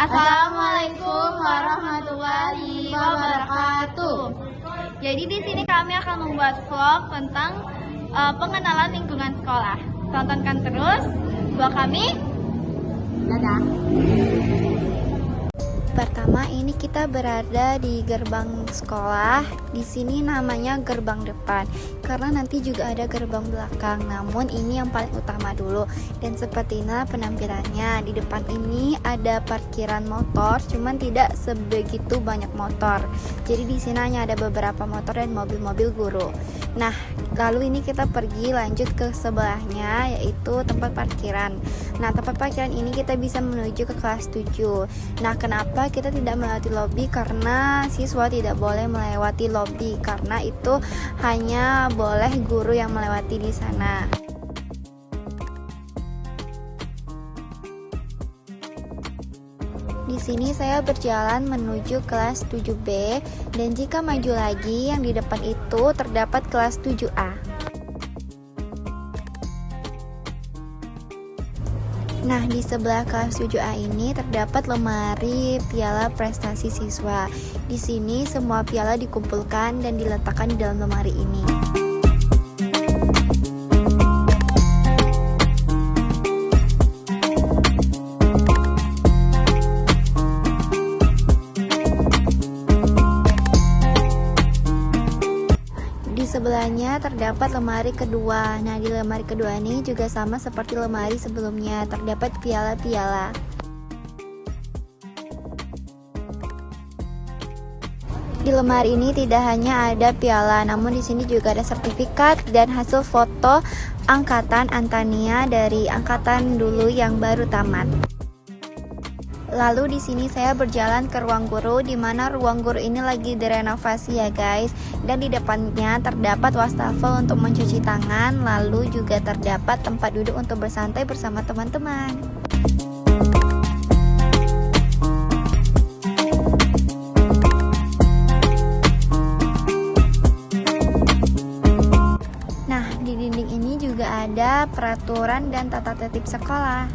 Assalamualaikum warahmatullahi wabarakatuh. Jadi di sini kami akan membuat vlog tentang pengenalan lingkungan sekolah. Tontonkan terus vlog kami. Dadah. Pertama ini kita berada di gerbang sekolah. Di sini namanya gerbang depan karena nanti juga ada gerbang belakang. Namun ini yang paling utama dulu. Dan sepertinya penampilannya di depan ini ada parkiran motor, cuman tidak sebegitu banyak motor. Jadi di sini hanya ada beberapa motor dan mobil-mobil guru. Nah, lalu ini kita pergi lanjut ke sebelahnya yaitu tempat parkiran. Nah, tempat parkiran ini kita bisa menuju ke kelas 7. Nah, kenapa kita tidak melewati lobi? Karena siswa tidak boleh melewati lobi karena itu hanya boleh guru yang melewati di sana. Di sini saya berjalan menuju kelas 7B dan jika maju lagi yang di depan itu terdapat kelas 7A. Nah, di sebelah kelas 7A ini terdapat lemari piala prestasi siswa. Di sini semua piala dikumpulkan dan diletakkan di dalam lemari ini. Di sebelahnya terdapat lemari kedua. Nah, di lemari kedua ini juga sama seperti lemari sebelumnya, terdapat piala-piala. Di lemari ini tidak hanya ada piala, namun di sini juga ada sertifikat dan hasil foto angkatan Antania dari angkatan dulu yang baru tamat. Lalu di sini saya berjalan ke ruang guru, di mana ruang guru ini lagi direnovasi ya guys. Dan di depannya terdapat wastafel untuk mencuci tangan, lalu juga terdapat tempat duduk untuk bersantai bersama teman-teman. Nah, di dinding ini juga ada peraturan dan tata tertib sekolah.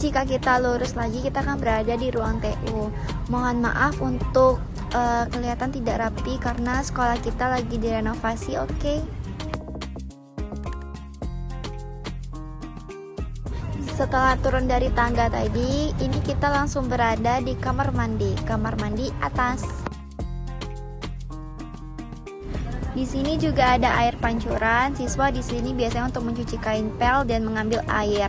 Jika kita lurus lagi kita akan berada di ruang TU. Mohon maaf untuk kelihatan tidak rapi karena sekolah kita lagi direnovasi, oke? Setelah turun dari tangga tadi, ini kita langsung berada di kamar mandi atas. Di sini juga ada air pancuran. Siswa di sini biasanya untuk mencuci kain pel dan mengambil air.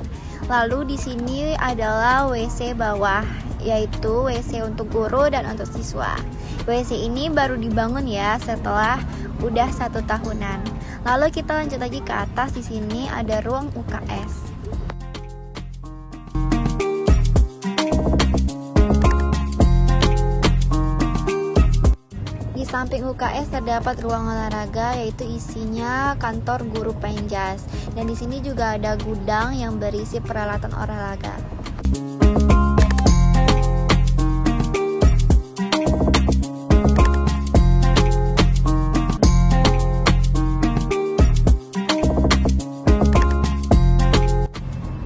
Lalu di sini adalah WC bawah, yaitu WC untuk guru dan untuk siswa. WC ini baru dibangun ya setelah udah 1 tahunan. Lalu kita lanjut lagi ke atas. Di sini ada ruang UKS. Di samping UKS terdapat ruang olahraga yaitu isinya kantor guru penjas. Dan di sini juga ada gudang yang berisi peralatan olahraga.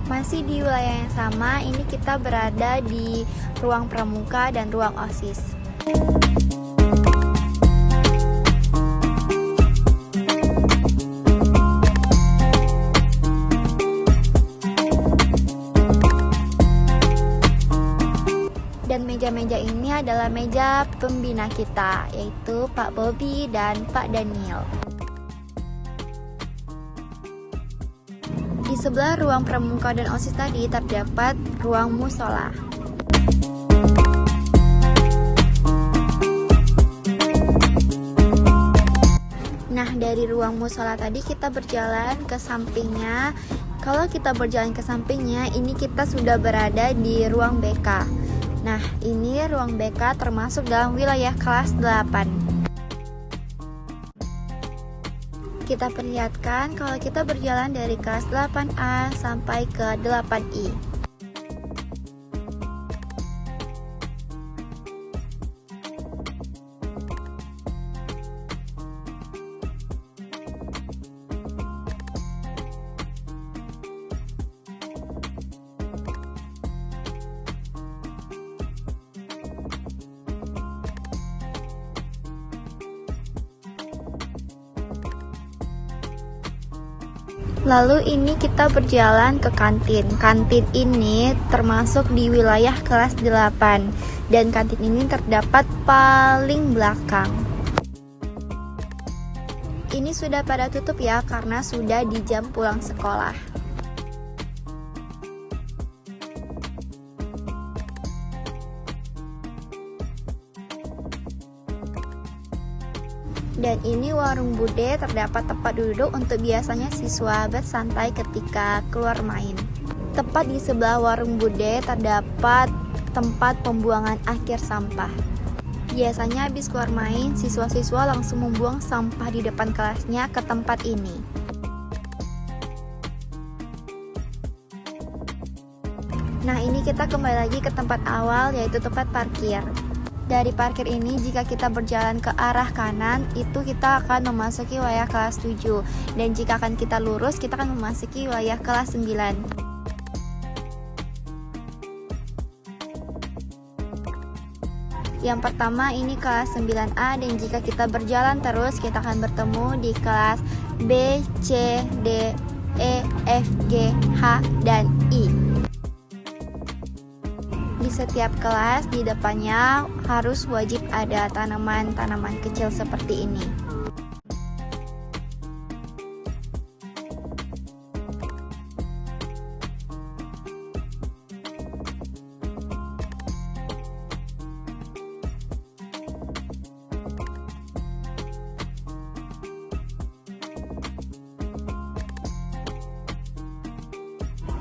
Masih di wilayah yang sama, ini kita berada di ruang pramuka dan ruang OSIS. Dan meja-meja ini adalah meja pembina kita, yaitu Pak Bobby dan Pak Daniel. Di sebelah ruang pramuka dan OSIS tadi terdapat ruang musola. Nah, dari ruang musola tadi kita berjalan ke sampingnya. Kalau kita berjalan ke sampingnya, ini kita sudah berada di ruang BK. Nah, ini ruang BK termasuk dalam wilayah kelas 8. Kita perlihatkan kalau kita berjalan dari kelas 8A sampai ke 8I. Lalu ini kita berjalan ke kantin. Kantin ini termasuk di wilayah kelas 8 dan kantin ini terdapat paling belakang. Ini sudah pada tutup ya karena sudah di jam pulang sekolah. Dan ini warung bude, terdapat tempat duduk untuk biasanya siswa bersantai ketika keluar main. Tepat di sebelah warung bude terdapat tempat pembuangan akhir sampah. Biasanya habis keluar main, siswa-siswa langsung membuang sampah di depan kelasnya ke tempat ini. Nah, ini kita kembali lagi ke tempat awal, yaitu tempat parkir. Dari parkir ini, jika kita berjalan ke arah kanan, itu kita akan memasuki wilayah kelas 7. Dan jika akan kita lurus, kita akan memasuki wilayah kelas 9. Yang pertama ini kelas 9A, dan jika kita berjalan terus kita akan bertemu di kelas B, C, D, E, F, G, H, dan I. Di setiap kelas di depannya harus wajib ada tanaman-tanaman kecil seperti ini.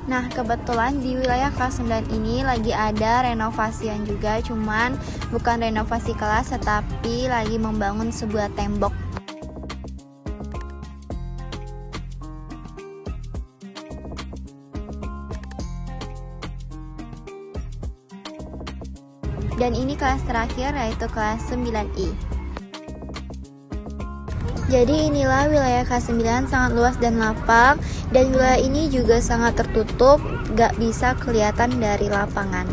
Nah, kebetulan di wilayah kelas 9 ini lagi ada renovasian juga, cuman bukan renovasi kelas tetapi lagi membangun sebuah tembok. Dan ini kelas terakhir, yaitu kelas 9I. Jadi inilah wilayah kelas 9, sangat luas dan lapang, dan wilayah ini juga sangat tertutup, gak bisa kelihatan dari lapangan.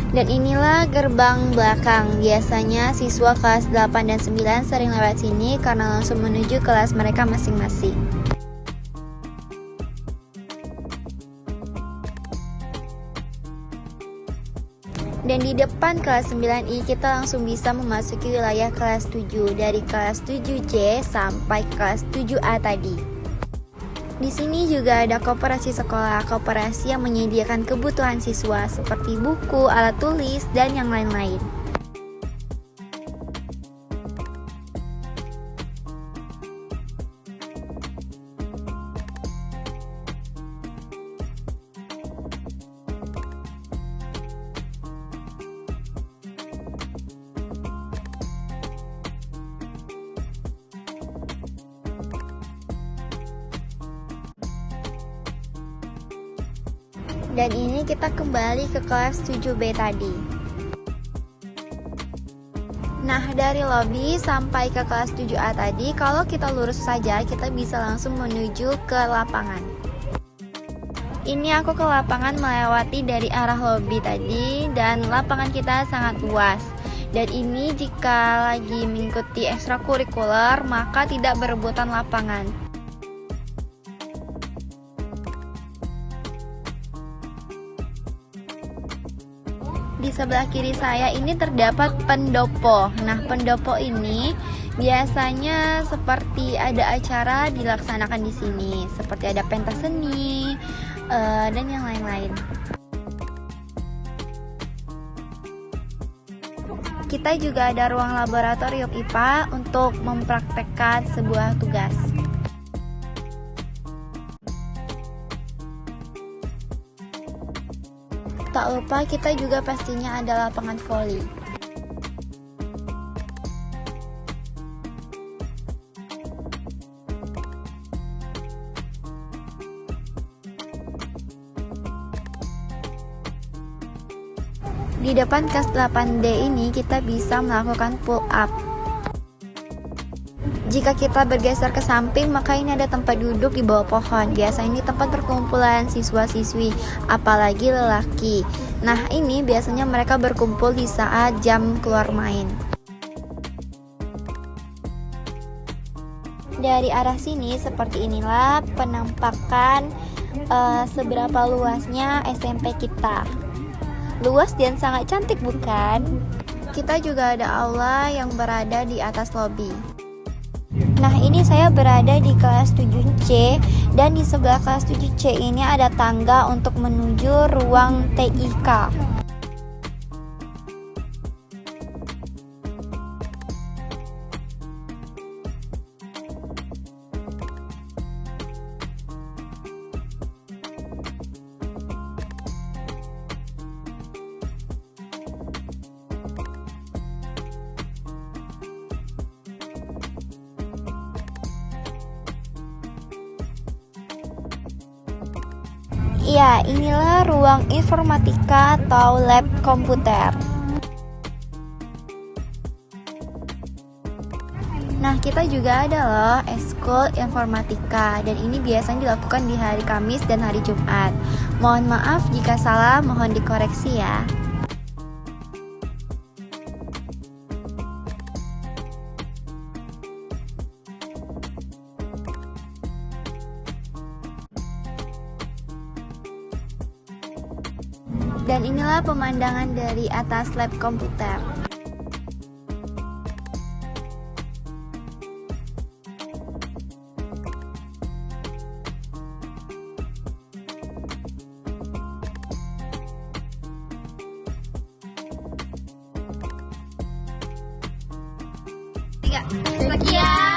Dan inilah gerbang belakang. Biasanya siswa kelas 8 dan 9 sering lewat sini karena langsung menuju kelas mereka masing-masing. Dan di depan kelas 9I kita langsung bisa memasuki wilayah kelas 7, dari kelas 7C sampai kelas 7A tadi. Di sini juga ada koperasi sekolah, koperasi yang menyediakan kebutuhan siswa seperti buku, alat tulis, dan yang lain-lain. Dan ini kita kembali ke kelas 7B tadi. Nah, dari lobi sampai ke kelas 7A tadi, kalau kita lurus saja, kita bisa langsung menuju ke lapangan. Ini aku ke lapangan melewati dari arah lobi tadi, dan lapangan kita sangat luas. Dan ini jika lagi mengikuti ekstrakurikuler, maka tidak berebutan lapangan. Di sebelah kiri saya ini terdapat pendopo. Nah, pendopo ini biasanya seperti ada acara dilaksanakan di sini, seperti ada pentas seni dan yang lain-lain. Kita juga ada ruang laboratorium IPA untuk mempraktekkan sebuah tugas. Tak lupa kita juga pastinya ada lapangan voli. Di depan kelas 8D ini kita bisa melakukan pull up. Jika kita bergeser ke samping, maka ini ada tempat duduk di bawah pohon. Biasanya ini tempat perkumpulan siswa-siswi, apalagi lelaki. Nah, ini biasanya mereka berkumpul di saat jam keluar main. Dari arah sini seperti inilah penampakan seberapa luasnya SMP kita. Luas dan sangat cantik, bukan? Kita juga ada aula yang berada di atas lobi. Nah, ini saya berada di kelas 7C, dan di sebelah kelas 7C ini ada tangga untuk menuju ruang TIK. Ya, inilah ruang informatika atau lab komputer. Nah, kita juga ada loh eskul informatika, dan ini biasanya dilakukan di hari Kamis dan hari Jumat. Mohon maaf jika salah, mohon dikoreksi ya. Dan inilah pemandangan dari atas lab komputer. Sekian.